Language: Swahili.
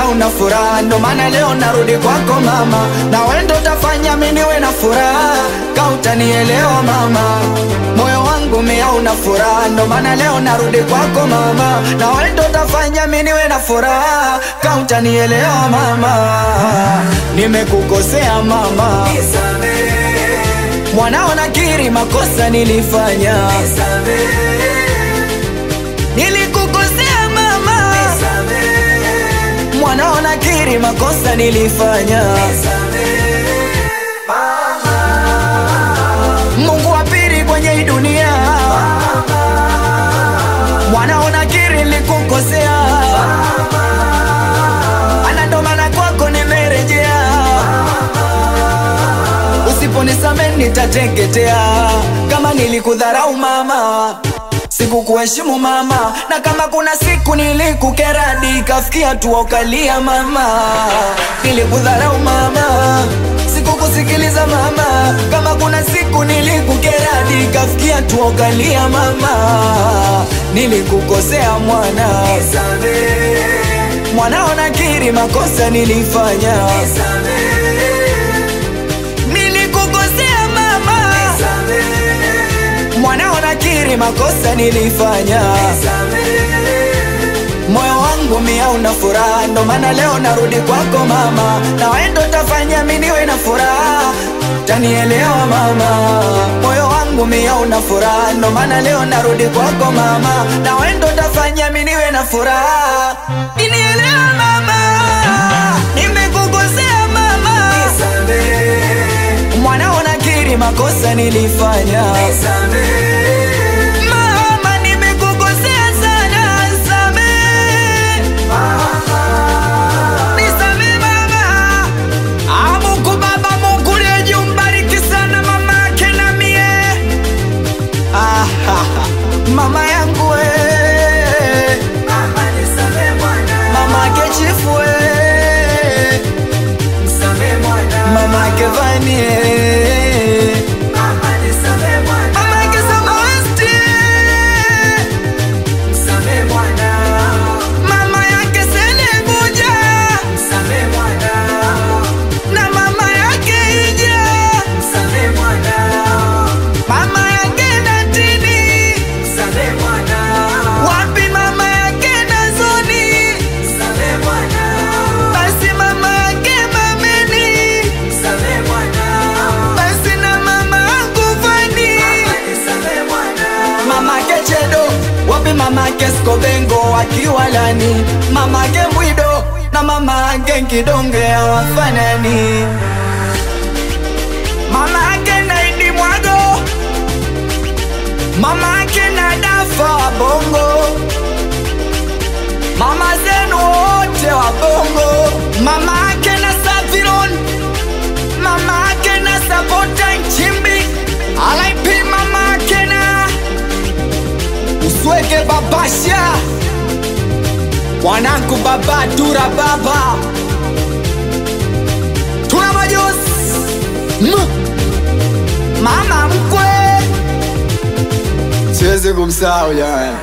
una furaha, ndo maana leo narudi kwako mama, na wewe ndo utafanya mimi niwe na furaha, ka utanielewa mama. Moyo wangu una furaha, ndo maana leo narudi kwako mama, na wewe ndo utafanya mimi niwe na furaha, ka utanielewa mama. Nimekukosea mama, nisamehe. Mwanao nakiri makosa nilifanya, nisamehe. Nilikukosea mama, nisamehe. Mwanao nakiri makosa nilifanya, nisamehe. Mama, Mungu wa pili kwenye hii dunia, mama. Mwanao nakiri nilikukosea, mama. Ana ndo maana kwako nimerejea, mama. Usiponisamehe nitateketea, kama nilikudharau mama, sikukuheshimu mama, na kama kuna siku nilikukera kafikia tu ukalia mama, nilikudharau mama, sikukusikiliza mama, kama kuna siku nilikukera kafikia tu ukalia mama, nilikukosea mwana, nisamehe. Mwanao nakiri makosa nilifanya, nisamehe. Nilikukosea mama, nisamehe. Mwanao nakiri makosa nilifanya, nisamehe. Moyo wangu una furaha, ndo maana leo narudi kwako mama, na wewe ndo utafanya mimi niwe na furaha, utanielewa mama. Moyo wangu una furaha, ndo maana leo narudi kwako mama, na wewe ndo utafanya mimi niwe na furaha, unielewa mama. Nimekukosea mama, nisamehe. Mwanao nakiri makosa nilifanya, nisamehe. Mama, nimekukosea sana, nisamehe. Mama, nisamehe mama. Mungu Baba, Mungu Leji umbariki sana mama yake na mie. Mama yangu we, mama nisamehe mwana. Mama yake Chifu we, nisamehe mwana. Mama yake Vani mama nisamehe mwana. Mama yake Samawesti, nisamehe mwana. Mama yake Senebuja, nisamehe mwana. Na mama yake Ija, nisamehe mwana. Mama yake Natini, nisamehe mwana. Wapi mama yake Nazoni, nisamehe mwana. Basi mama yake Mameni, nisamehe mwana. Basi na mama yangu Vani, nisamehe mwana. Mama yake Chedo, wapi mama yake Skobengo akiwa Lani, mama yake Mwido na mama yake Kidonge hawafanani. Mama yake Naidi Mwago, mama yake Nadafa wa Bongo, mama zenu wote wa Bongo, mama yake na Saviron, mama yake na Sabota Nchimbi, alaipi mama yake na Usweke Babasha, wanangu baba Dura baba, tuna majosi mama mkwe, siwezi kumsahau jamani.